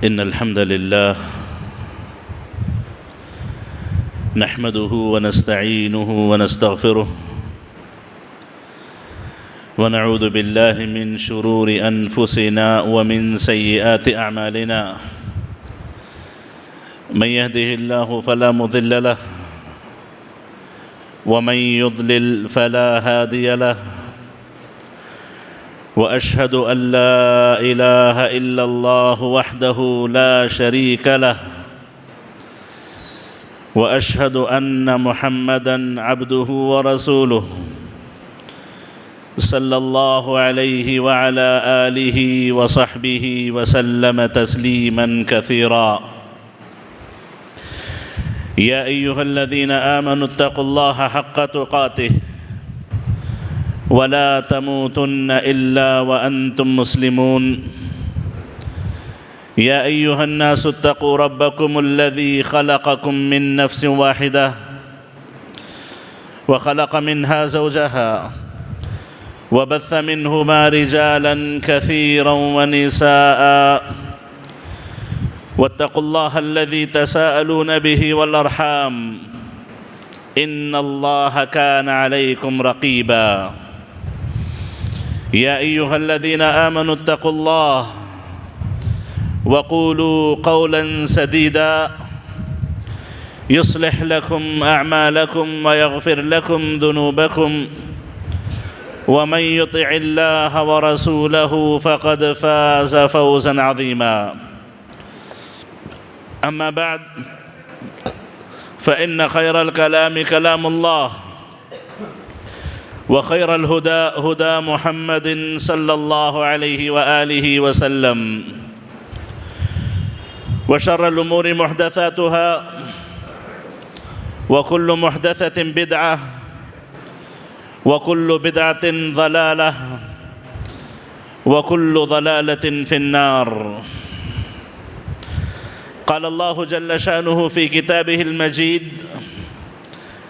إن الحمد لله نحمده ونستعينه ونستغفره ونعوذ بالله من شرور أنفسنا ومن سيئات أعمالنا من يهده الله فلا مضل له ومن يضلل فلا هادي له وأشهد أن لا إله إلا الله وحده لا شريك له وأشهد أن محمدًا عبده ورسوله صلى الله عليه وعلى آله وصحبه وسلم تسليماً كثيراً يا أيها الذين آمنوا اتقوا الله حق تقاته ولا تموتن إلا وأنتم مسلمون يا أيها الناس اتقوا ربكم الذي خلقكم من نفس واحدة وخلق منها زوجها وبث منهما رجالا كثيرا ونساء واتقوا الله الذي تساءلون به والأرحام إن الله كان عليكم رقيبا يا أيها الذين آمنوا اتقوا الله وقولوا قولا سديدا يصلح لكم أعمالكم ويغفر لكم ذنوبكم ومن يطع الله ورسوله فقد فاز فوزا عظيما أما بعد فإن خير الكلام كلام الله وخير الهدى هدى محمد صلى الله عليه وآله وسلم وشر الأمور محدثاتها وكل محدثة بدعة وكل بدعة ضلالة وكل ضلالة في النار قال الله جل شأنه في كتابه المجيد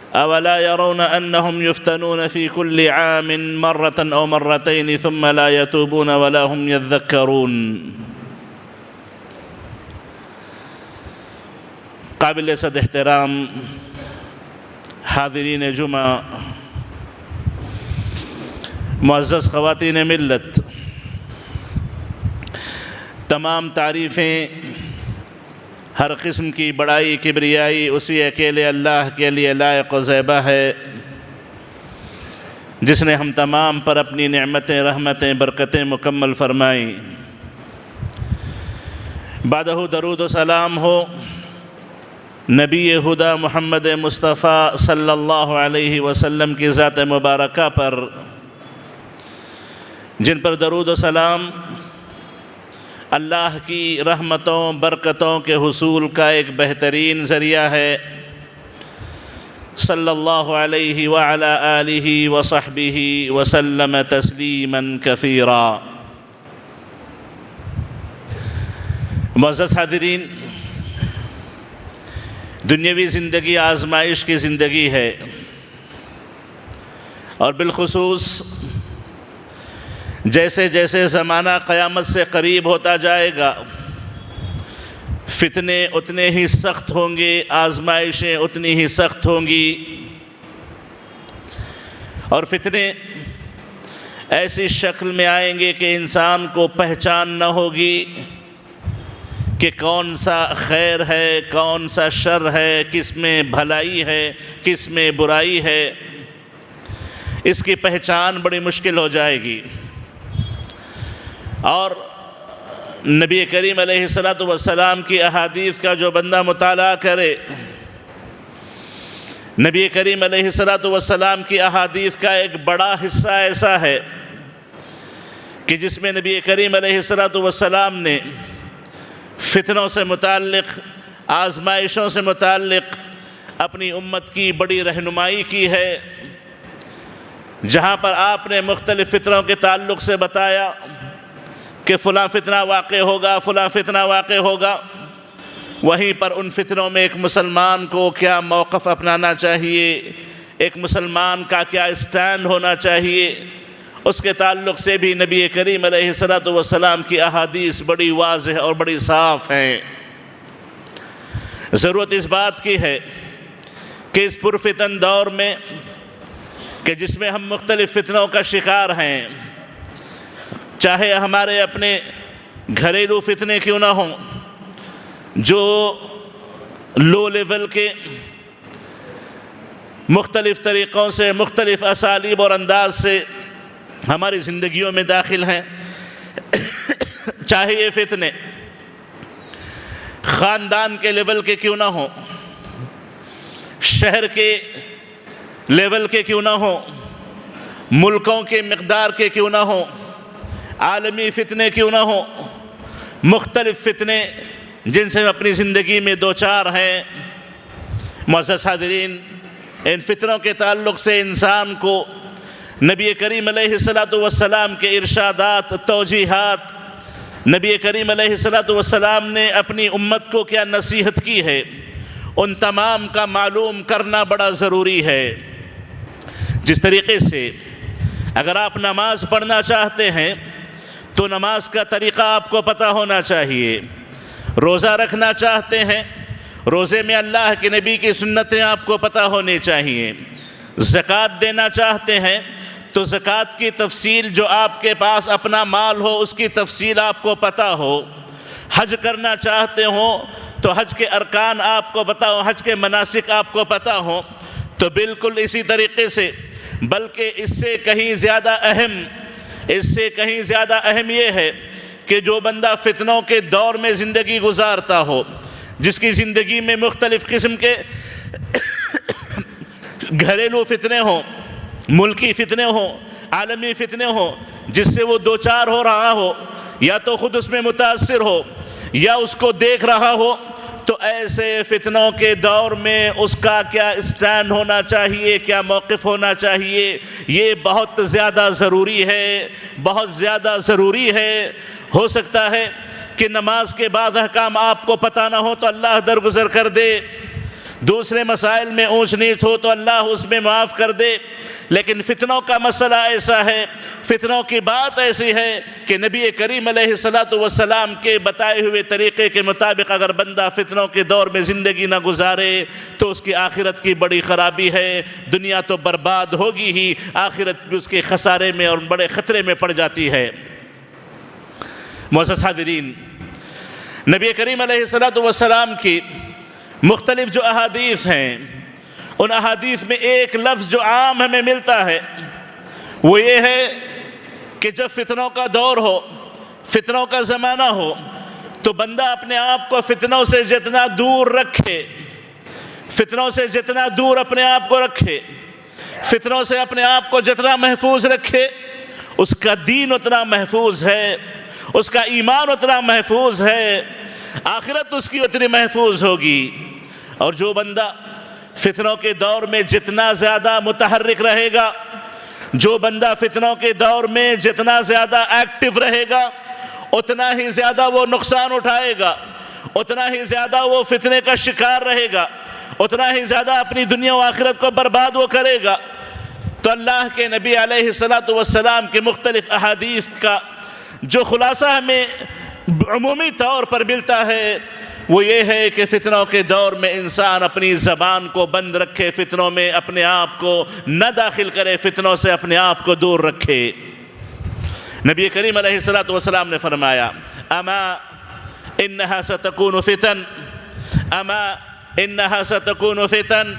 أولا يرون أنهم يفتنون في كل عام مرة أو مرتين ثم لا يتوبون ولا هم يذكرون قابل صد احترام حاضرین جمعہ، معزز خواتین ملت، تمام تعریفیں، ہر قسم کی بڑائی کبریائی اسی اکیلے اللہ کے لیے لائق و زیبہ ہے جس نے ہم تمام پر اپنی نعمتیں، رحمتیں، برکتیں مکمل فرمائیں۔ بعدہ درود و سلام ہو نبی خدا محمد مصطفیٰ صلی اللہ علیہ وسلم کی ذات مبارکہ پر، جن پر درود و سلام اللہ کی رحمتوں برکتوں کے حصول کا ایک بہترین ذریعہ ہے۔ صلی اللہ علیہ وعلی آلہ وصحبہ وسلم تسلیما کثیرا۔ معزز حاضرین، دنیاوی زندگی آزمائش کی زندگی ہے، اور بالخصوص جیسے جیسے زمانہ قیامت سے قریب ہوتا جائے گا، فتنے اتنے ہی سخت ہوں گے، آزمائشیں اتنی ہی سخت ہوں گی، اور فتنے ایسی شکل میں آئیں گے کہ انسان کو پہچان نہ ہوگی کہ کون سا خیر ہے، کون سا شر ہے، کس میں بھلائی ہے، کس میں برائی ہے۔ اس کی پہچان بڑی مشکل ہو جائے گی، اور نبی کریم علیہ السلام کی احادیث کا جو بندہ مطالعہ کرے، نبی کریم علیہ السلام کی احادیث کا ایک بڑا حصہ ایسا ہے کہ جس میں نبی کریم علیہ السلام نے فتنوں سے متعلق، آزمائشوں سے متعلق اپنی امت کی بڑی رہنمائی کی ہے، جہاں پر آپ نے مختلف فتنوں کے تعلق سے بتایا کہ فلاں فتنہ واقع ہوگا، فلاں فتنہ واقع ہوگا، وہیں پر ان فتنوں میں ایک مسلمان کو کیا موقف اپنانا چاہیے، ایک مسلمان کا کیا اسٹینڈ ہونا چاہیے، اس کے تعلق سے بھی نبی کریم علیہ الصلوۃ والسلام کی احادیث بڑی واضح اور بڑی صاف ہیں۔ ضرورت اس بات کی ہے کہ اس پرفتن دور میں کہ جس میں ہم مختلف فتنوں کا شکار ہیں، چاہے ہمارے اپنے گھریلو فتنے کیوں نہ ہوں جو لو لیول کے مختلف طریقوں سے، مختلف اسالیب اور انداز سے ہماری زندگیوں میں داخل ہیں، چاہے یہ فتنے خاندان کے لیول کے کیوں نہ ہوں، شہر کے لیول کے کیوں نہ ہوں، ملکوں کے مقدار کے کیوں نہ ہوں، عالمی فتنے کیوں نہ ہوں، مختلف فتنے جن سے ہم اپنی زندگی میں دوچار ہیں۔ معزز حاضرین، ان فتنوں کے تعلق سے انسان کو نبی کریم علیہ الصلوۃ والسلام کے ارشادات، توجیہات، نبی کریم علیہ الصلوۃ والسلام نے اپنی امت کو کیا نصیحت کی ہے، ان تمام کا معلوم کرنا بڑا ضروری ہے۔ جس طریقے سے اگر آپ نماز پڑھنا چاہتے ہیں تو نماز کا طریقہ آپ کو پتہ ہونا چاہیے، روزہ رکھنا چاہتے ہیں، روزے میں اللہ کے نبی کی سنتیں آپ کو پتہ ہونی چاہیے، زکوٰۃ دینا چاہتے ہیں تو زکوٰۃ کی تفصیل، جو آپ کے پاس اپنا مال ہو اس کی تفصیل آپ کو پتہ ہو، حج کرنا چاہتے ہوں تو حج کے ارکان آپ کو پتہ ہو، حج کے مناسک آپ کو پتہ ہو، تو بالکل اسی طریقے سے، بلکہ اس سے کہیں زیادہ اہم یہ ہے کہ جو بندہ فتنوں کے دور میں زندگی گزارتا ہو، جس کی زندگی میں مختلف قسم کے گھریلو فتنے ہوں، ملکی فتنے ہوں، عالمی فتنے ہوں، جس سے وہ دوچار ہو رہا ہو، یا تو خود اس میں متاثر ہو یا اس کو دیکھ رہا ہو، تو ایسے فتنوں کے دور میں اس کا کیا اسٹینڈ ہونا چاہیے، کیا موقف ہونا چاہیے، یہ بہت زیادہ ضروری ہے، بہت زیادہ ضروری ہے۔ ہو سکتا ہے کہ نماز کے بعض احکام آپ کو پتہ نہ ہو تو اللہ درگزر کر دے، دوسرے مسائل میں اونچ نیچ ہو تو اللہ اس میں معاف کر دے، لیکن فتنوں کا مسئلہ ایسا ہے، فتنوں کی بات ایسی ہے کہ نبی کریم علیہ الصلوۃ والسلام کے بتائے ہوئے طریقے کے مطابق اگر بندہ فتنوں کے دور میں زندگی نہ گزارے تو اس کی آخرت کی بڑی خرابی ہے، دنیا تو برباد ہوگی ہی، آخرت بھی اس کے خسارے میں اور بڑے خطرے میں پڑ جاتی ہے۔ معزز حاضرین، نبی کریم علیہ الصلوۃ والسلام کی مختلف جو احادیث ہیں، ان احادیث میں ایک لفظ جو عام ہمیں ملتا ہے وہ یہ ہے کہ جب فتنوں کا دور ہو، فتنوں کا زمانہ ہو، تو بندہ اپنے آپ کو فتنوں سے جتنا دور رکھے، فتنوں سے جتنا دور اپنے آپ کو رکھے، فتنوں سے اپنے آپ کو جتنا محفوظ رکھے، اس کا دین اتنا محفوظ ہے، اس کا ایمان اتنا محفوظ ہے، آخرت اس کی اتنی محفوظ ہوگی۔ اور جو بندہ فتنوں کے دور میں جتنا زیادہ متحرک رہے گا، جو بندہ فتنوں کے دور میں جتنا زیادہ ایکٹیو رہے گا، اتنا ہی زیادہ وہ نقصان اٹھائے گا، اتنا ہی زیادہ وہ فتنے کا شکار رہے گا، اتنا ہی زیادہ اپنی دنیا و آخرت کو برباد وہ کرے گا۔ تو اللہ کے نبی علیہ الصلوۃ والسلام کے مختلف احادیث کا جو خلاصہ ہمیں عمومی طور پر ملتا ہے وہ یہ ہے کہ فتنوں کے دور میں انسان اپنی زبان کو بند رکھے، فتنوں میں اپنے آپ کو نہ داخل کرے، فتنوں سے اپنے آپ کو دور رکھے۔ نبی کریم علیہ الصلوۃ والسلام نے فرمایا، اما انہا ستکون فتن، اما انہا ستکون فتن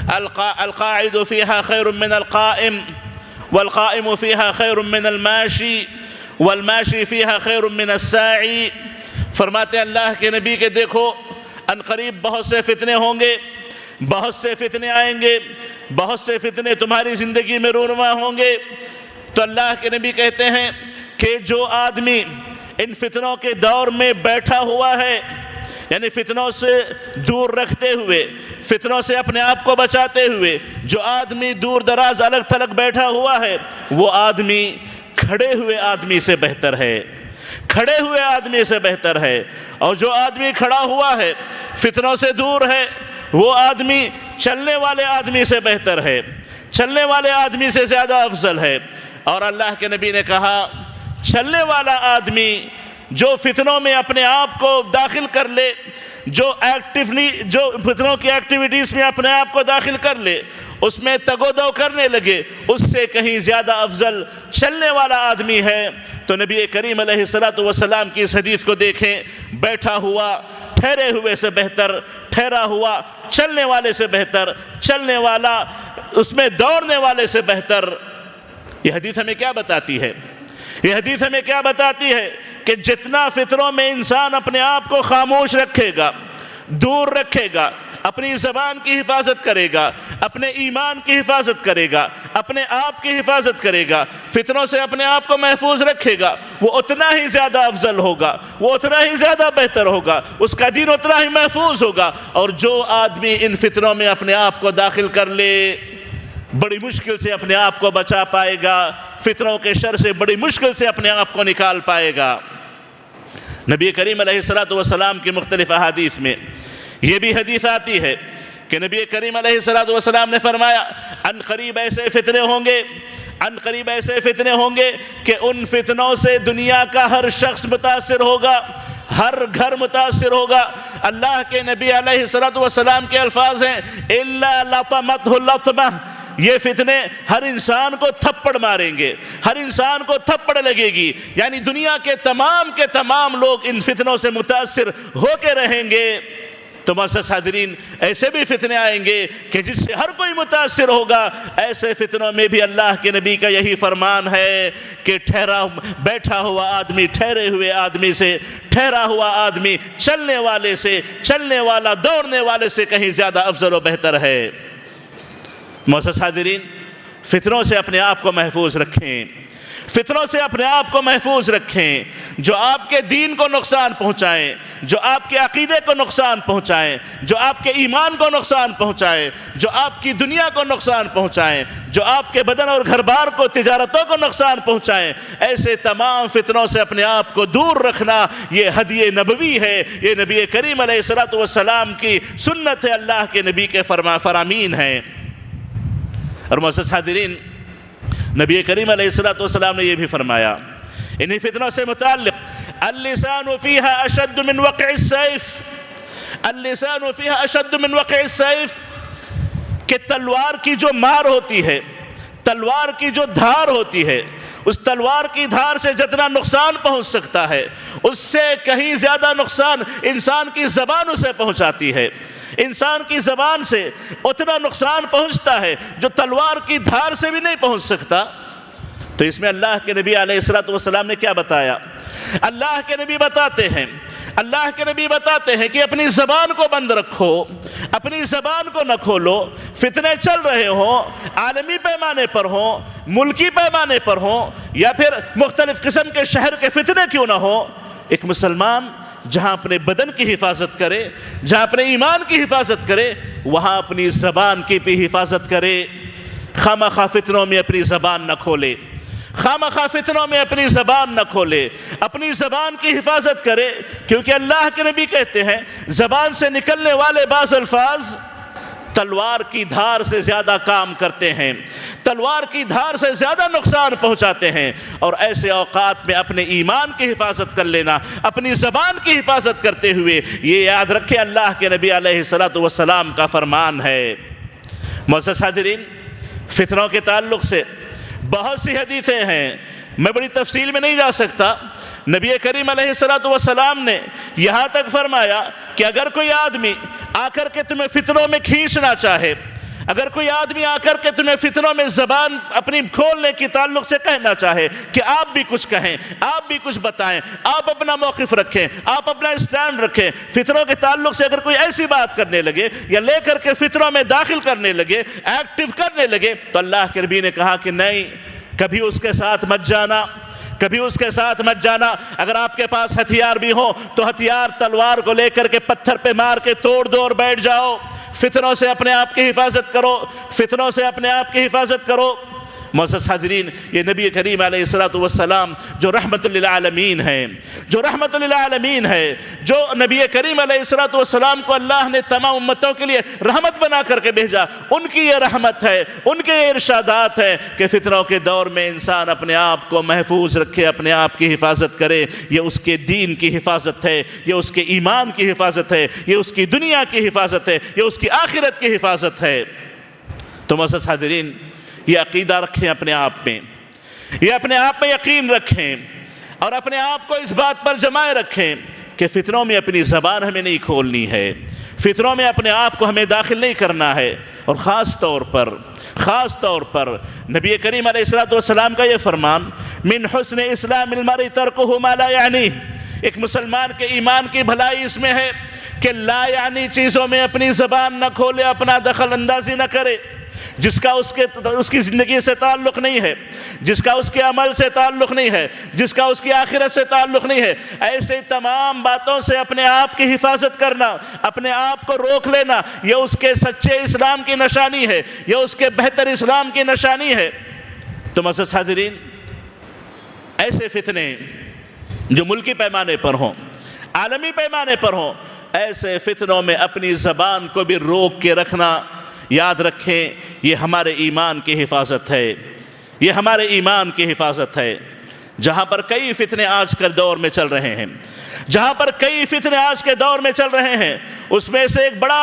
القاعد فیہا خیر من القائم، والقائم فیہا خیر من الماشی، والماشی فیہا خیر من الساعی۔ فرماتے ہیں اللہ کے نبی کہ دیکھو ان قریب بہت سے فتنے ہوں گے، بہت سے فتنے آئیں گے، بہت سے فتنے تمہاری زندگی میں رونما ہوں گے۔ تو اللہ کے نبی کہتے ہیں کہ جو آدمی ان فتنوں کے دور میں بیٹھا ہوا ہے، یعنی فتنوں سے دور رکھتے ہوئے، فتنوں سے اپنے آپ کو بچاتے ہوئے جو آدمی دور دراز الگ تھلگ بیٹھا ہوا ہے، وہ آدمی کھڑے ہوئے آدمی سے بہتر ہے، کھڑے ہوئے آدمی سے بہتر ہے۔ اور جو آدمی کھڑا ہوا ہے، فتنوں سے دور ہے، وہ آدمی چلنے والے آدمی سے بہتر ہے، چلنے والے آدمی سے زیادہ افضل ہے۔ اور اللہ کے نبی نے کہا چلنے والا آدمی جو فتنوں میں اپنے آپ کو داخل کر لے، جو فتنوں کی ایکٹیویٹیز میں اپنے آپ کو داخل کر لے، اس میں تگ و دو کرنے لگے، اس سے کہیں زیادہ افضل چلنے والا آدمی ہے۔ تو نبی کریم علیہ السلام کی اس حدیث کو دیکھیں، بیٹھا ہوا ٹھہرے ہوئے سے بہتر، ٹھہرا ہوا چلنے والے سے بہتر، چلنے والا اس میں دوڑنے والے سے بہتر۔ یہ حدیث ہمیں کیا بتاتی ہے؟ یہ حدیث ہمیں کیا بتاتی ہے کہ جتنا فتنوں میں انسان اپنے آپ کو خاموش رکھے گا، دور رکھے گا، اپنی زبان کی حفاظت کرے گا، اپنے ایمان کی حفاظت کرے گا، اپنے آپ کی حفاظت کرے گا، فتنوں سے اپنے آپ کو محفوظ رکھے گا، وہ اتنا ہی زیادہ افضل ہوگا، وہ اتنا ہی زیادہ بہتر ہوگا، اس کا دین اتنا ہی محفوظ ہوگا۔ اور جو آدمی ان فتنوں میں اپنے آپ کو داخل کر لے، بڑی مشکل سے اپنے آپ کو بچا پائے گا، فتنوں کے شر سے بڑی مشکل سے اپنے آپ کو نکال پائے گا۔ نبی کریم علیہ السلام کی مختلف احادیث میں یہ بھی حدیث آتی ہے کہ نبی کریم علیہ السلام نے فرمایا ان قریب ایسے فتنے ہوں گے، ان قریب ایسے فتنے ہوں گے کہ ان فتنوں سے دنیا کا ہر شخص متاثر ہوگا، ہر گھر متاثر ہوگا۔ اللہ کے نبی علیہ السلام کے الفاظ ہیں اِلَّا لَطَمَتْهُ اللَّطْمَةُ، یہ فتنے ہر انسان کو تھپڑ ماریں گے، ہر انسان کو تھپڑ لگے گی، یعنی دنیا کے تمام لوگ ان فتنوں سے متاثر ہو کے رہیں گے۔ تو معزز حاضرین، ایسے بھی فتنے آئیں گے کہ جس سے ہر کوئی متاثر ہوگا۔ ایسے فتنوں میں بھی اللہ کے نبی کا یہی فرمان ہے کہ بیٹھا ہوا آدمی ٹھہرے ہوئے آدمی سے، ٹھہرا ہوا آدمی چلنے والے سے، چلنے والا دوڑنے والے سے کہیں زیادہ افضل و بہتر ہے۔ معزز حاضرین، فتنوں سے اپنے آپ کو محفوظ رکھیں، فتنوں سے اپنے آپ کو محفوظ رکھیں جو آپ کے دین کو نقصان پہنچائیں، جو آپ کے عقیدے کو نقصان پہنچائیں، جو آپ کے ایمان کو نقصان پہنچائیں، جو آپ کی دنیا کو نقصان پہنچائیں، جو آپ کے بدن اور گھر بار کو، تجارتوں کو نقصان پہنچائیں۔ ایسے تمام فتنوں سے اپنے آپ کو دور رکھنا یہ ہدی نبوی ہے، یہ نبی کریم علیہ السلام کی سنت ہے، اللہ کے نبی کے فرامین ہیں۔ اور معزز حاضرین، نبی کریم علیہ السلام نے یہ بھی فرمایا انہی فتنوں سے متعلق اللسان فیہا اشد من وقع السیف، اللسان فیہا اشد من وقع السیف، کہ تلوار کی جو مار ہوتی ہے، تلوار کی جو دھار ہوتی ہے، اس تلوار کی دھار سے جتنا نقصان پہنچ سکتا ہے اس سے کہیں زیادہ نقصان انسان کی زبان اسے پہنچاتی ہے۔ انسان کی زبان سے اتنا نقصان پہنچتا ہے جو تلوار کی دھار سے بھی نہیں پہنچ سکتا۔ تو اس میں اللہ کے نبی علیہ السلام نے کیا بتایا؟ اللہ کے نبی بتاتے ہیں کہ اپنی زبان کو بند رکھو، اپنی زبان کو نہ کھولو۔ فتنے چل رہے ہوں، عالمی پیمانے پر ہوں، ملکی پیمانے پر ہوں، یا پھر مختلف قسم کے شہر کے فتنے کیوں نہ ہوں، ایک مسلمان جہاں اپنے بدن کی حفاظت کرے، جہاں اپنے ایمان کی حفاظت کرے، وہاں اپنی زبان کی بھی حفاظت کرے۔ خامخواہ فتنوں میں اپنی زبان نہ کھولے، خامخواہ فتنوں میں اپنی زبان نہ کھولے، اپنی زبان کی حفاظت کرے، کیونکہ اللہ کے نبی کہتے ہیں زبان سے نکلنے والے بعض الفاظ تلوار کی دھار سے زیادہ کام کرتے ہیں، تلوار کی دھار سے زیادہ نقصان پہنچاتے ہیں۔ اور ایسے اوقات میں اپنے ایمان کی حفاظت کر لینا، اپنی زبان کی حفاظت کرتے ہوئے، یہ یاد رکھے اللہ کے نبی علیہ السلام کا فرمان ہے۔ معزز حاضرین، فتنوں کے تعلق سے بہت سی حدیثیں ہیں، میں بڑی تفصیل میں نہیں جا سکتا۔ نبی کریم علیہ السلام نے یہاں تک فرمایا کہ اگر کوئی آدمی آ کر کے تمہیں فتنوں میں کھینچنا چاہے، اگر کوئی آدمی آ کر کے تمہیں فتنوں میں زبان اپنی کھولنے کی تعلق سے کہنا چاہے کہ آپ بھی کچھ کہیں، آپ بھی کچھ بتائیں، آپ اپنا موقف رکھیں، آپ اپنا اسٹینڈ رکھیں، فتنوں کے تعلق سے اگر کوئی ایسی بات کرنے لگے یا لے کر کے فتنوں میں داخل کرنے لگے، ایکٹیو کرنے لگے، تو اللہ کے نبی نے کہا کہ نہیں، کبھی اس کے ساتھ مت جانا، کبھی اس کے ساتھ مت جانا۔ اگر آپ کے پاس ہتھیار بھی ہوں تو ہتھیار تلوار کو لے کر کے پتھر پہ مار کے توڑ دو اور بیٹھ جاؤ۔ فتنوں سے اپنے آپ کی حفاظت کرو، فتنوں سے اپنے آپ کی حفاظت کرو۔ معزز حاضرین، یہ نبی کریم علیہ الصلوۃ والسلام جو رحمت للعالمین ہیں، جو نبی کریم علیہ الصلوۃ والسلام کو اللہ نے تمام امتوں کے لیے رحمت بنا کر کے بھیجا، ان کی یہ رحمت ہے، ان کے یہ ارشادات ہیں کہ فتنوں کے دور میں انسان اپنے آپ کو محفوظ رکھے، اپنے آپ کی حفاظت کرے۔ یہ اس کے دین کی حفاظت ہے، یہ اس کے ایمان کی حفاظت ہے، یہ اس کی دنیا کی حفاظت ہے، یہ اس کی آخرت کی حفاظت ہے۔ تو معزز حاضرین، یہ عقیدہ رکھیں اپنے آپ میں، یہ اپنے آپ میں یقین رکھیں، اور اپنے آپ کو اس بات پر جمائے رکھیں کہ فتنوں میں اپنی زبان ہمیں نہیں کھولنی ہے، فتنوں میں اپنے آپ کو ہمیں داخل نہیں کرنا ہے۔ اور خاص طور پر نبی کریم علیہ الصلوۃ والسلام کا یہ فرمان، من حسن اسلام المرء ترکہ ما لا یعنی، ایک مسلمان کے ایمان کی بھلائی اس میں ہے کہ لا یعنی چیزوں میں اپنی زبان نہ کھولے، اپنا دخل اندازی نہ کرے، جس کا اس کی زندگی سے تعلق نہیں ہے، جس کا اس کے عمل سے تعلق نہیں ہے، جس کا اس کی آخرت سے تعلق نہیں ہے۔ ایسے تمام باتوں سے اپنے آپ کی حفاظت کرنا، اپنے آپ کو روک لینا، یہ اس کے سچے اسلام کی نشانی ہے، یہ اس کے بہتر اسلام کی نشانی ہے۔ تو معزز حاضرین، ایسے فتنے جو ملکی پیمانے پر ہوں، عالمی پیمانے پر ہوں، ایسے فتنوں میں اپنی زبان کو بھی روک کے رکھنا، یاد رکھیں یہ ہمارے ایمان کی حفاظت ہے، یہ ہمارے ایمان کی حفاظت ہے۔ جہاں پر کئی فتنے آج کل دور میں چل رہے ہیں، اس میں سے ایک بڑا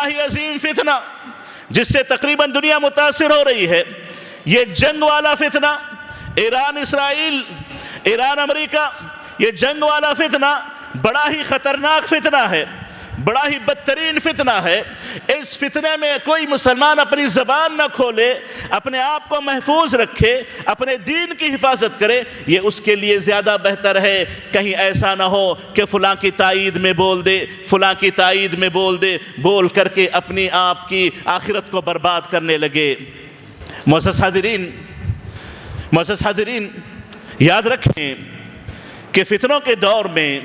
ہی عظیم فتنہ جس سے تقریباً دنیا متاثر ہو رہی ہے، یہ جنگ والا فتنہ، ایران اسرائیل، ایران امریکہ، یہ جنگ والا فتنہ بڑا ہی خطرناک فتنہ ہے، بڑا ہی بدترین فتنہ ہے۔ اس فتنے میں کوئی مسلمان اپنی زبان نہ کھولے، اپنے آپ کو محفوظ رکھے، اپنے دین کی حفاظت کرے، یہ اس کے لیے زیادہ بہتر ہے۔ کہیں ایسا نہ ہو کہ فلاں کی تائید میں بول دے، بول کر کے اپنی آپ کی آخرت کو برباد کرنے لگے۔ معزز حاضرین، یاد رکھیں کہ فتنوں کے دور میں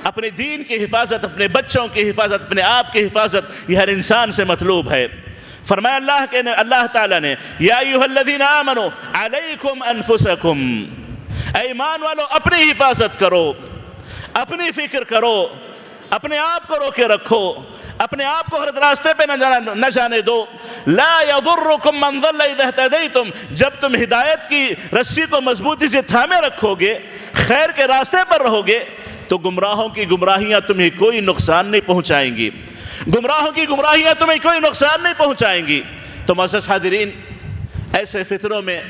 اپنے دین کی حفاظت، اپنے بچوں کی حفاظت، اپنے آپ کی حفاظت، یہ ہر انسان سے مطلوب ہے۔ فرمایا اللہ تعالیٰ نے، یا ایھا الذین آمنوا علیکم انفسکم، اے ایمان والو اپنی حفاظت کرو، اپنی فکر کرو، اپنے آپ کو روکے رکھو، اپنے آپ کو غلط راستے پہ نہ جانے دو۔ لا یضرکم من ضل اذا اہتدیتم، جب تم ہدایت کی رسی کو مضبوطی سے تھامے رکھو گے، خیر کے راستے پر رہو گے، تو گمراہوں کی گمراہیاں تمہیں کوئی نقصان نہیں پہنچائیں گی۔ تو معزز حاضرین، ایسے فتنوں میں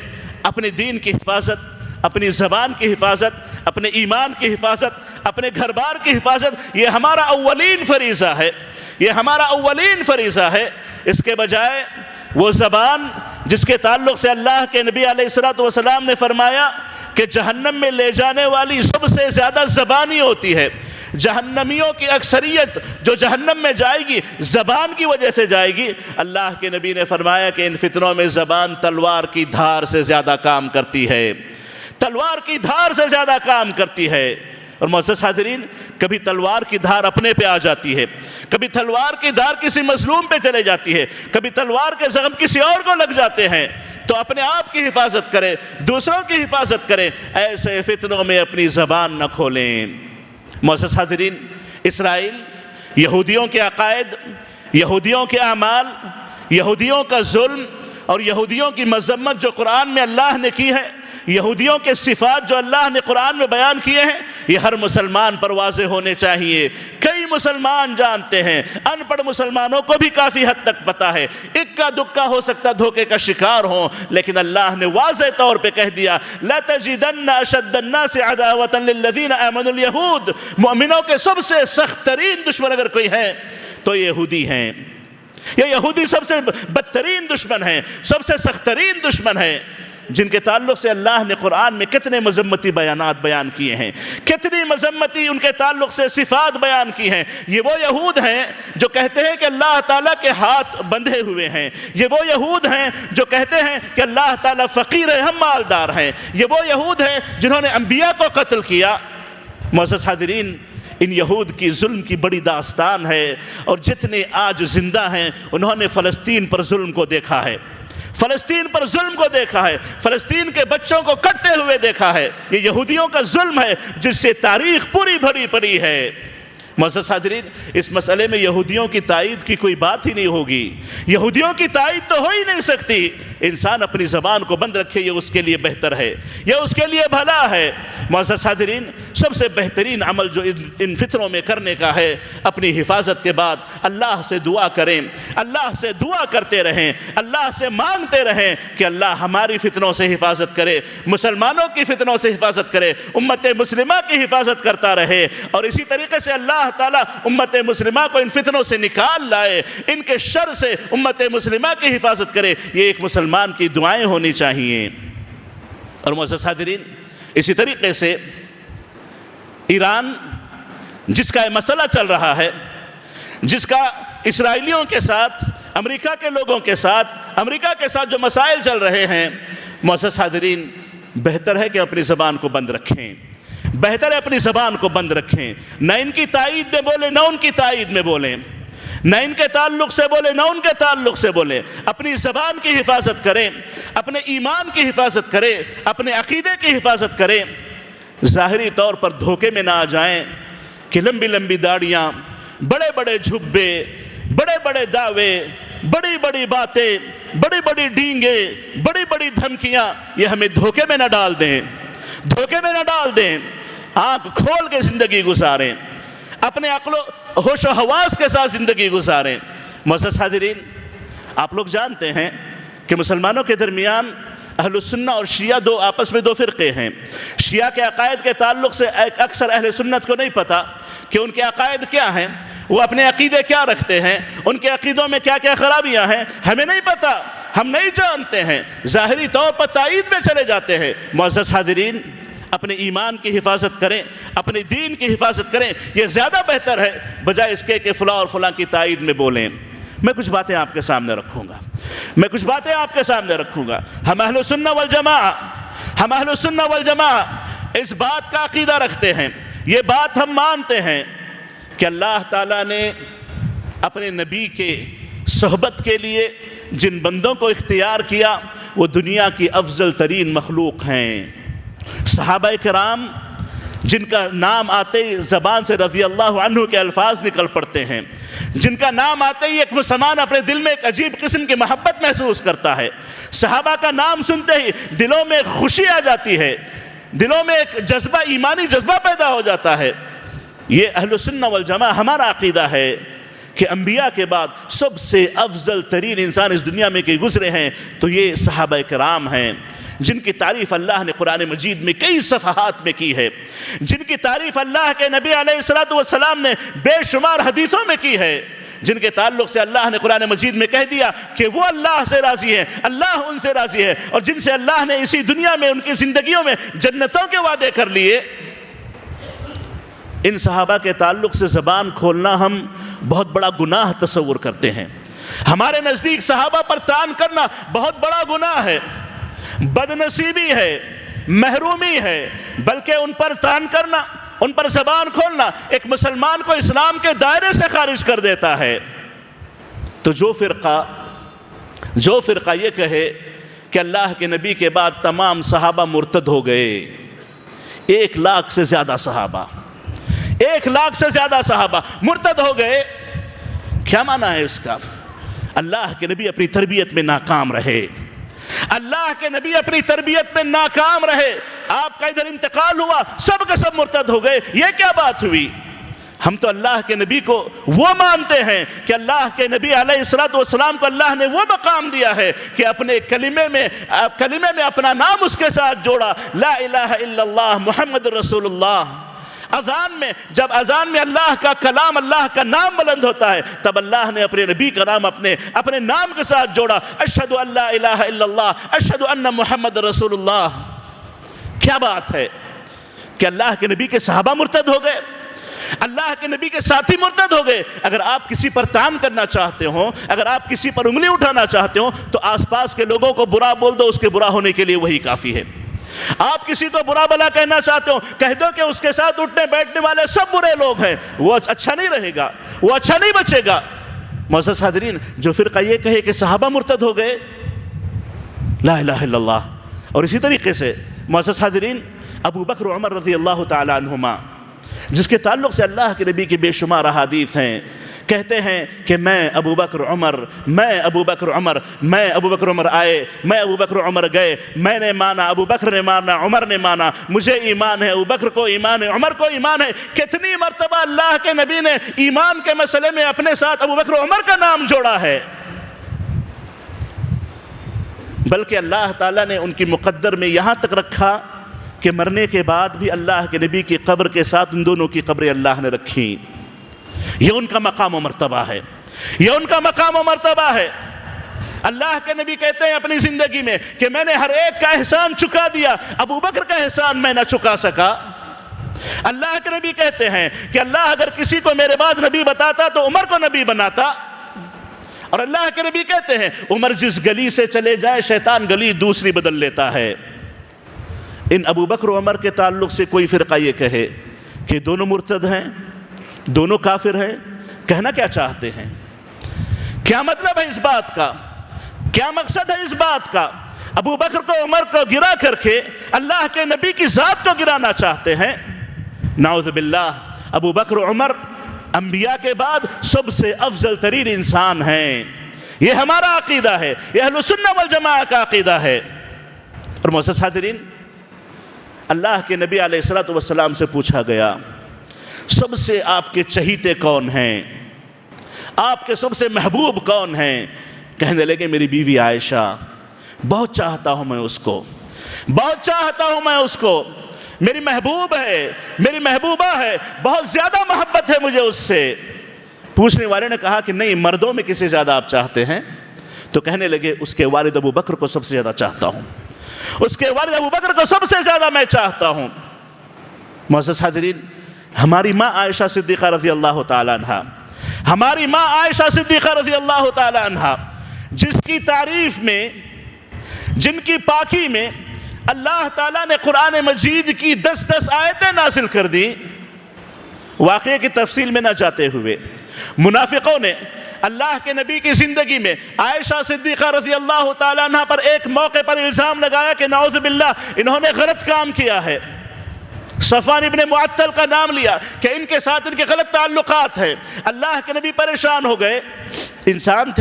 اپنے دین کی حفاظت، اپنی زبان کی حفاظت، اپنے ایمان کی حفاظت، اپنے گھر بار کی حفاظت، یہ ہمارا اولین فریضہ ہے۔ اس کے بجائے وہ زبان جس کے تعلق سے اللہ کے نبی علیہ الصلوۃ والسلام نے فرمایا کہ جہنم میں لے جانے والی سب سے زیادہ زبانی ہوتی ہے، جہنمیوں کی اکثریت جو جہنم میں جائے گی زبان کی وجہ سے جائے گی۔ اللہ کے نبی نے فرمایا کہ ان فتنوں میں زبان تلوار کی دھار سے زیادہ کام کرتی ہے، اور معزز حاضرین، کبھی تلوار کی دھار اپنے پہ آ جاتی ہے، کبھی تلوار کی دھار کسی مظلوم پہ چلے جاتی ہے، کبھی تلوار کے زخم کسی اور کو لگ جاتے ہیں۔ تو اپنے آپ کی حفاظت کریں، دوسروں کی حفاظت کریں، ایسے فتنوں میں اپنی زبان نہ کھولیں۔ معزز حاضرین، اسرائیل، یہودیوں کے عقائد، یہودیوں کے اعمال، یہودیوں کا ظلم اور یہودیوں کی مذمت جو قرآن میں اللہ نے کی ہے، یہودیوں کے صفات جو اللہ نے قرآن میں بیان کیے ہیں، یہ ہر مسلمان پر واضح ہونے چاہیے۔ کئی مسلمان جانتے ہیں، ان پڑھ مسلمانوں کو بھی کافی حد تک پتا ہے، اکا دکا ہو سکتا دھوکے کا شکار ہوں، لیکن اللہ نے واضح طور پہ کہہ دیا، لَتَجِدَنَّ أَشَدَّ النَّاسِ عَدَاوَةً لِلَّذِينَ آمَنُوا الْيَهُودِ، مومنوں کے سب سے سخت ترین دشمن اگر کوئی ہے تو یہودی ہیں۔ یہ یہودی سب سے بدترین دشمن ہیں، سب سے سخت ترین دشمن ہیں، جن کے تعلق سے اللہ نے قرآن میں کتنے مذمتی بیانات بیان کیے ہیں، کتنی مذمتی ان کے تعلق سے صفات بیان کی ہیں۔ یہ وہ یہود ہیں جو کہتے ہیں کہ اللہ تعالیٰ کے ہاتھ بندھے ہوئے ہیں، یہ وہ یہود ہیں جو کہتے ہیں کہ اللہ تعالیٰ فقیر ہے، ہم مالدار ہیں، یہ وہ یہود ہیں جنہوں نے انبیاء کو قتل کیا۔ معزز حاضرین، ان یہود کی ظلم کی بڑی داستان ہے، اور جتنے آج زندہ ہیں انہوں نے فلسطین پر ظلم کو دیکھا ہے، فلسطین پر ظلم کو دیکھا ہے، فلسطین کے بچوں کو کٹتے ہوئے دیکھا ہے۔ یہ یہودیوں کا ظلم ہے جس سے تاریخ پوری بھری پڑی ہے۔ معزز حاضرین، اس مسئلے میں یہودیوں کی تائید کی کوئی بات ہی نہیں ہوگی، یہودیوں کی تائید تو ہو ہی نہیں سکتی۔ انسان اپنی زبان کو بند رکھے، یہ اس کے لیے بہتر ہے، یہ اس کے لیے بھلا ہے۔ معزز حاضرین، سب سے بہترین عمل جو ان فتنوں میں کرنے کا ہے، اپنی حفاظت کے بعد اللہ سے دعا کریں، اللہ سے دعا کرتے رہیں، اللہ سے مانگتے رہیں کہ اللہ ہماری فتنوں سے حفاظت کرے، مسلمانوں کی فتنوں سے حفاظت کرے، امت مسلمہ کی حفاظت کرتا رہے، اور اسی طریقے سے اللہ تعالیٰ امت مسلمہ کو ان فتنوں سے نکال لائے، ان کے شر سے امت مسلمہ کی حفاظت کرے۔ یہ ایک مسلمان کی دعائیں ہونی چاہیے۔ اور معزز حاضرین، اسی طریقے سے ایران جس کا یہ مسئلہ چل رہا ہے، جس کا اسرائیلیوں کے ساتھ، امریکہ کے لوگوں کے ساتھ، امریکہ کے ساتھ جو مسائل چل رہے ہیں، معزز حاضرین، بہتر ہے کہ اپنی زبان کو بند رکھیں، بہتر ہے اپنی زبان کو بند رکھیں، نہ ان کی تائید میں بولیں نہ ان کی تائید میں بولیں، نہ ان کے تعلق سے بولیں نہ ان کے تعلق سے بولیں۔ اپنی زبان کی حفاظت کریں، اپنے ایمان کی حفاظت کریں، اپنے عقیدے کی حفاظت کریں، ظاہری طور پر دھوکے میں نہ آ جائیں کہ لمبی لمبی داڑیاں، بڑے بڑے جھبے، بڑے بڑے دعوے، بڑی بڑی باتیں، بڑی بڑی ڈینگیں، بڑی بڑی دھمکیاں، یہ ہمیں دھوکے میں نہ ڈال دیں، دھوکے میں نہ ڈال دیں۔ آنکھ کھول کے زندگی گزاریں، اپنے عقل و ہوش و حواس کے ساتھ زندگی گزاریں۔ معزز حاضرین، آپ لوگ جانتے ہیں کہ مسلمانوں کے درمیان اہل السنہ اور شیعہ آپس میں دو فرقے ہیں۔ شیعہ کے عقائد کے تعلق سے اکثر اہل سنت کو نہیں پتہ کہ ان کے عقائد کیا ہیں، وہ اپنے عقیدے کیا رکھتے ہیں، ان کے عقیدوں میں کیا کیا خرابیاں ہیں، ہمیں نہیں پتہ، ہم نہیں جانتے ہیں، ظاہری طور پر تائید میں چلے جاتے ہیں۔ معزز حاضرین، اپنے ایمان کی حفاظت کریں، اپنے دین کی حفاظت کریں، یہ زیادہ بہتر ہے بجائے اس کے کہ فلاں اور فلاں کی تائید میں بولیں۔ میں کچھ باتیں آپ کے سامنے رکھوں گا، ہم اہل السنہ والجماعہ اس بات کا عقیدہ رکھتے ہیں، یہ بات ہم مانتے ہیں کہ اللہ تعالیٰ نے اپنے نبی کے صحبت کے لیے جن بندوں کو اختیار کیا وہ دنیا کی افضل ترین مخلوق ہیں۔ صحابہ کرام جن کا نام آتے ہی زبان سے رضی اللہ عنہ کے الفاظ نکل پڑتے ہیں، جن کا نام آتے ہی ایک مسلمان اپنے دل میں ایک عجیب قسم کی محبت محسوس کرتا ہے، صحابہ کا نام سنتے ہی دلوں میں خوشی آ جاتی ہے، دلوں میں ایک جذبہ، ایمانی جذبہ پیدا ہو جاتا ہے۔ یہ اہل السنہ والجماعہ ہمارا عقیدہ ہے کہ انبیاء کے بعد سب سے افضل ترین انسان اس دنیا میں کے گزرے ہیں تو یہ صحابہ کرام ہیں، جن کی تعریف اللہ نے قرآن مجید میں کئی صفحات میں کی ہے، جن کی تعریف اللہ کے نبی علیہ السلام نے بے شمار حدیثوں میں کی ہے، جن کے تعلق سے اللہ نے قرآن مجید میں کہہ دیا کہ وہ اللہ سے راضی ہے، اللہ ان سے راضی ہے، اور جن سے اللہ نے اسی دنیا میں ان کی زندگیوں میں جنتوں کے وعدے کر لیے۔ ان صحابہ کے تعلق سے زبان کھولنا ہم بہت بڑا گناہ تصور کرتے ہیں، ہمارے نزدیک صحابہ پر طعن کرنا بہت بڑا گناہ ہے، بدنصیبی ہے، محرومی ہے، بلکہ ان پر طعن کرنا، ان پر زبان کھولنا ایک مسلمان کو اسلام کے دائرے سے خارج کر دیتا ہے۔ تو جو فرقہ یہ کہے کہ اللہ کے نبی کے بعد تمام صحابہ مرتد ہو گئے، 1,00,000 سے زیادہ صحابہ، 1,00,000 سے زیادہ صحابہ مرتد ہو گئے، کیا معنی ہے اس کا؟ اللہ کے نبی اپنی تربیت میں ناکام رہے، اللہ کے نبی اپنی تربیت میں ناکام رہے، آپ کا ادھر انتقال ہوا، سب کے سب مرتد ہو گئے، یہ کیا بات ہوئی؟ ہم تو اللہ کے نبی کو وہ مانتے ہیں کہ اللہ کے نبی علیہ السلام کو اللہ نے وہ مقام دیا ہے کہ اپنے کلمے میں اپنا نام اس کے ساتھ جوڑا، لا الہ الا اللہ محمد رسول اللہ۔ جب اذان میں اللہ کا کلام، اللہ کا نام بلند ہوتا ہے، تب اللہ نے اپنے نبی کا نام اپنے نام کے ساتھ جوڑا، اشہد ان لا الہ الا اللہ، اشہد ان محمد رسول اللہ۔ کیا بات ہے کہ اللہ کے نبی کے صحابہ مرتد ہو گئے، اللہ کے نبی کے ساتھی مرتد ہو گئے۔ اگر آپ کسی پر طعن کرنا چاہتے ہو، اگر آپ کسی پر انگلی اٹھانا چاہتے ہو تو آس پاس کے لوگوں کو برا بول دو، اس کے برا ہونے کے لیے وہی کافی ہے۔ آپ کسی کو برا بلا کہنا چاہتے ہو، کہہ دو کہ اس کے ساتھ اٹھنے بیٹھنے والے سب برے لوگ ہیں، وہ اچھا نہیں رہے گا، وہ اچھا نہیں بچے گا۔ معزز حاضرین، جو فرقہ یہ کہے کہ صحابہ مرتد ہو گئے، لا الہ الا اللہ۔ اور اسی طریقے سے معزز حاضرین، ابو بکر و عمر رضی اللہ تعالی عنہما، جس کے تعلق سے اللہ کے نبی کی بے شمار احادیث ہیں، کہتے ہیں کہ میں ابو بکر عمر آئے، میں ابو بکر عمر گئے، میں نے مانا، ابو بکر نے مانا، عمر نے مانا، مجھے ایمان ہے، ابو بکر کو ایمان ہے، عمر کو ایمان ہے۔ کتنی مرتبہ اللہ کے نبی نے ایمان کے مسئلے میں اپنے ساتھ ابو بکر عمر کا نام جوڑا ہے، بلکہ اللہ تعالیٰ نے ان کی مقدر میں یہاں تک رکھا کہ مرنے کے بعد بھی اللہ کے نبی کی قبر کے ساتھ ان دونوں کی قبریں اللہ نے رکھی۔ یہ ان کا مقام و مرتبہ ہے، یہ ان کا مقام و مرتبہ ہے۔ اللہ کے نبی کہتے ہیں اپنی زندگی میں کہ میں نے ہر ایک کا احسان چکا دیا، ابو بکر کا احسان میں نہ چکا سکا۔ اللہ کے نبی کہتے ہیں کہ اللہ اگر کسی کو میرے بعد نبی بتاتا تو عمر کو نبی بناتا، اور اللہ کے نبی کہتے ہیں عمر جس گلی سے چلے جائے شیطان گلی دوسری بدل لیتا ہے۔ ان ابو بکر و عمر کے تعلق سے کوئی فرقہ یہ کہے کہ دونوں مرتد ہیں، دونوں کافر ہیں، کہنا کیا چاہتے ہیں؟ کیا مطلب ہے اس بات کا؟ کیا مقصد ہے اس بات کا؟ ابو بکر کو عمر کو گرا کر کے اللہ کے نبی کی ذات کو گرانا چاہتے ہیں؟ نعوذ باللہ، ابو بکر و عمر انبیاء کے بعد سب سے افضل ترین انسان ہیں۔ یہ ہمارا عقیدہ ہے، یہ اہل سنہ والجماعہ کا عقیدہ ہے۔ اور معزز حاضرین، اللہ کے نبی علیہ السلام سے پوچھا گیا سب سے آپ کے چہیتے کون ہیں، آپ کے سب سے محبوب کون ہیں؟ کہنے لگے میری بیوی عائشہ، بہت چاہتا ہوں میں اس کو، بہت چاہتا ہوں میں اس کو، میری محبوب ہے، میری محبوبہ ہے، بہت زیادہ محبت ہے مجھے اس سے۔ پوچھنے والے نے کہا کہ نہیں، مردوں میں کسے زیادہ آپ چاہتے ہیں؟ تو کہنے لگے اس کے والد ابو بکر کو سب سے زیادہ چاہتا ہوں، اس کے والد ابو بکر کو سب سے زیادہ میں چاہتا ہوں۔ معزز حاضرین، ہماری ماں عائشہ صدیقہ رضی اللہ تعالی عنہ، ہماری ماں عائشہ صدیقہ رضی اللہ تعالی عنہ، جس کی تعریف میں، جن کی پاکی میں اللہ تعالیٰ نے قرآن مجید کی 10 آیتیں نازل کر دی۔ واقعے کی تفصیل میں نہ جاتے ہوئے، منافقوں نے اللہ کے نبی کی زندگی میں عائشہ صدیقہ رضی اللہ تعالیٰ عنہ پر ایک موقع پر الزام لگایا کہ نعوذ باللہ انہوں نے غلط کام کیا ہے۔ صفوان ابن معطل کا نام لیا کہ ان کے ساتھ ان کے غلط تعلقات ہیں۔ اللہ کے نبی پریشان ہو گئے، انسان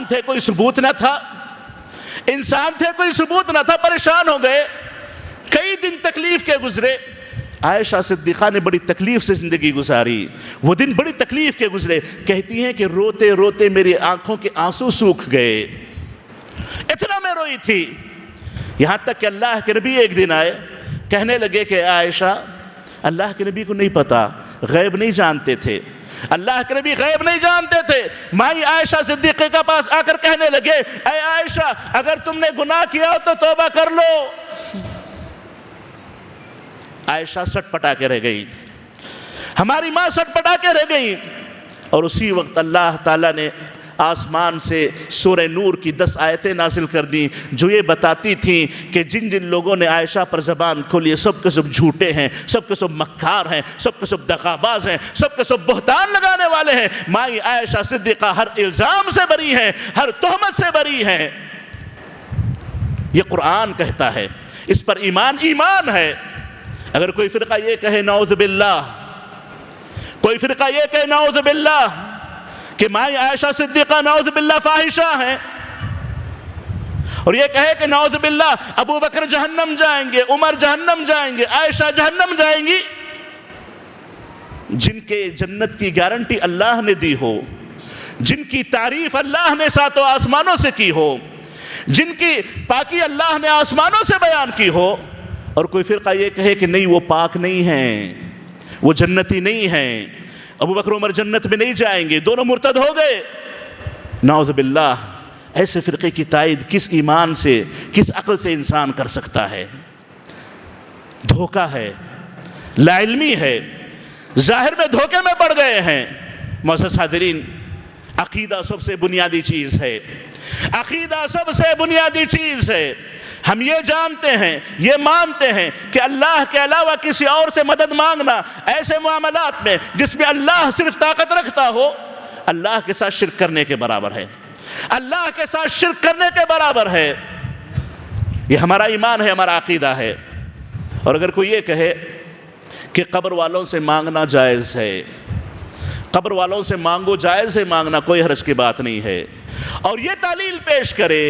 تھے، کوئی ثبوت نہ تھا، کوئی ثبوت نہ تھا، پریشان ہو گئے۔ کئی دن تکلیف کے گزرے، عائشہ صدیقہ نے بڑی تکلیف سے زندگی گزاری، وہ دن بڑی تکلیف کے گزرے۔ کہتی ہیں کہ روتے روتے میری آنکھوں کے آنسو سوکھ گئے، اتنا میں روئی تھی۔ یہاں تک کہ اللہ کے نبی ایک دن آئے، کہنے لگے کہ عائشہ، اللہ کے نبی کو نہیں پتا، غیب نہیں جانتے تھے، اللہ کے نبی غیب نہیں جانتے تھے۔ مائی عائشہ صدیقہ کے پاس آ کر کہنے لگے اے عائشہ، اگر تم نے گناہ کیا ہو تو توبہ کر لو۔ عائشہ سٹ پٹا کے رہ گئی، ہماری ماں سٹ پٹا کے رہ گئی۔ اور اسی وقت اللہ تعالیٰ نے آسمان سے سورہ نور کی 10 آیتیں نازل کر دیں جو یہ بتاتی تھیں کہ جن جن لوگوں نے عائشہ پر زبان کھولی سب کے سب جھوٹے ہیں، سب کے سب مکار ہیں، سب کے سب دغاباز ہیں، سب کے سب بہتان لگانے والے ہیں۔ مائی عائشہ صدیقہ ہر الزام سے بری ہیں، ہر تہمت سے بری ہیں۔ یہ قرآن کہتا ہے، اس پر ایمان ہے۔ اگر کوئی فرقہ یہ کہے نعوذ باللہ، کوئی فرقہ یہ کہے نعوذ باللہ کہ مائی عائشہ صدیقہ نعوذ باللہ فاحشہ ہیں، اور یہ کہے کہ نعوذ باللہ ابو بکر جہنم جائیں گے، عمر جہنم جائیں گے، عائشہ جہنم جائیں گی، جن کے جنت کی گارنٹی اللہ نے دی ہو، جن کی تعریف اللہ نے ساتوں آسمانوں سے کی ہو، جن کی پاکی اللہ نے آسمانوں سے بیان کی ہو، اور کوئی فرقہ یہ کہے کہ نہیں وہ پاک نہیں ہیں، وہ جنتی نہیں ہیں، ابو بکر عمر جنت میں نہیں جائیں گے، دونوں مرتد ہو گئے، نعوذ باللہ، ایسے فرقے کی تائید کس ایمان سے، کس عقل سے انسان کر سکتا ہے؟ دھوکہ ہے، لا علمی ہے، ظاہر میں دھوکے میں پڑ گئے ہیں۔ معزز حاضرین، عقیدہ سب سے بنیادی چیز ہے، عقیدہ سب سے بنیادی چیز ہے۔ ہم یہ جانتے ہیں، یہ مانتے ہیں کہ اللہ کے علاوہ کسی اور سے مدد مانگنا ایسے معاملات میں جس میں اللہ صرف طاقت رکھتا ہو، اللہ کے ساتھ شرک کرنے کے برابر ہے۔ اللہ کے ساتھ شرک کرنے کے برابر ہے۔ یہ ہمارا ایمان ہے، ہمارا عقیدہ ہے۔ اور اگر کوئی یہ کہے کہ قبر والوں سے مانگنا جائز ہے، قبر والوں سے مانگو، جائز ہے مانگنا، کوئی حرج کی بات نہیں ہے، اور یہ تعلیل پیش کرے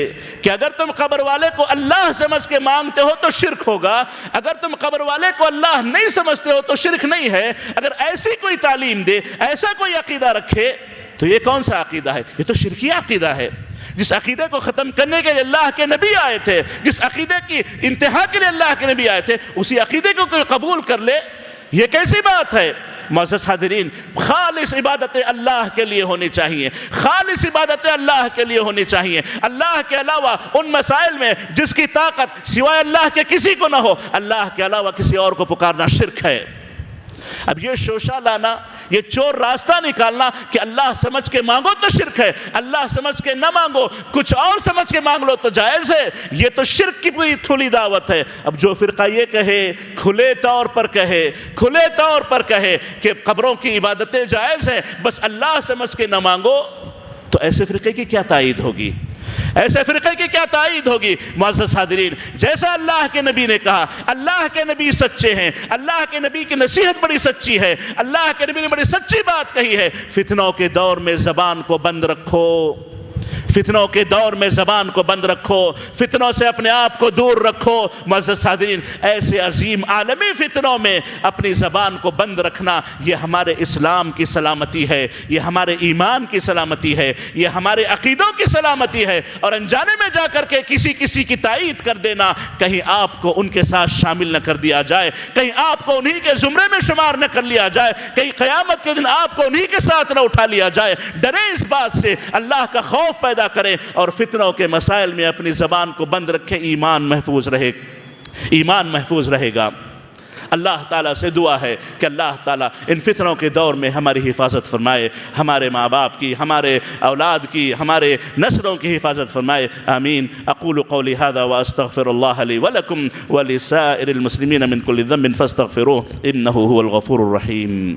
کہ اگر تم قبر والے کو اللہ سمجھ کے مانگتے ہو تو شرک ہوگا، اگر تم قبر والے کو اللہ نہیں سمجھتے ہو تو شرک نہیں ہے، اگر ایسی کوئی تعلیم دے، ایسا کوئی عقیدہ رکھے، تو یہ کون سا عقیدہ ہے؟ یہ تو شرکی عقیدہ ہے۔ جس عقیدے کو ختم کرنے کے لیے اللہ کے نبی آئے تھے، جس عقیدے کی انتہا کے لیے اللہ کے نبی آئے تھے، اسی عقیدے کو کوئی قبول کر لے، یہ کیسی بات ہے؟ معزز حاضرین، خالص عبادتیں اللہ کے لیے ہونی چاہیے، خالص عبادتیں اللہ کے لیے ہونی چاہیے۔ اللہ کے علاوہ ان مسائل میں جس کی طاقت سوائے اللہ کے کسی کو نہ ہو، اللہ کے علاوہ کسی اور کو پکارنا شرک ہے۔ اب یہ شوشہ لانا، یہ چور راستہ نکالنا کہ اللہ سمجھ کے مانگو تو شرک ہے، اللہ سمجھ کے نہ مانگو، کچھ اور سمجھ کے مانگ لو تو جائز ہے، یہ تو شرک کی پوری تھولی دعوت ہے۔ اب جو فرقہ یہ کہے، کھلے طور پر کہے کہ قبروں کی عبادتیں جائز ہیں، بس اللہ سمجھ کے نہ مانگو، تو ایسے فرقے کی کیا تائید ہوگی؟ ایسے فرقے کی کیا تائید ہوگی؟ معزز حاضرین، جیسا اللہ کے نبی نے کہا، اللہ کے نبی سچے ہیں، اللہ کے نبی کی نصیحت بڑی سچی ہے، اللہ کے نبی نے بڑی سچی بات کہی ہے، فتنوں کے دور میں زبان کو بند رکھو، فتنوں کے دور میں زبان کو بند رکھو، فتنوں سے اپنے آپ کو دور رکھو۔ معزز حاضرین، ایسے عظیم عالمی فتنوں میں اپنی زبان کو بند رکھنا، یہ ہمارے اسلام کی سلامتی ہے، یہ ہمارے ایمان کی سلامتی ہے، یہ ہمارے عقیدوں کی سلامتی ہے، اور انجانے میں جا کر کے کسی کی تائید کر دینا، کہیں آپ کو ان کے ساتھ شامل نہ کر دیا جائے، کہیں آپ کو انہی کے زمرے میں شمار نہ کر لیا جائے، کہیں قیامت کے دن آپ کو انہی کے ساتھ نہ اٹھا لیا جائے۔ ڈرے اس بات سے، اللہ کا خوف پیدا کریں، اور فتنوں کے مسائل میں اپنی زبان کو بند رکھیں، ایمان محفوظ رہے گا۔ اللہ تعالیٰ سے دعا ہے کہ اللہ تعالیٰ ان فتنوں کے دور میں ہماری حفاظت فرمائے، ہمارے ماں باپ کی، ہمارے اولاد کی، ہمارے نسلوں کی حفاظت فرمائے، آمین۔ اقول قولی ھذا واستغفر اللہ لی ولکم ولسائر المسلمین من کل ذنب فاستغفروہ انہ هو الغفور الرحیم۔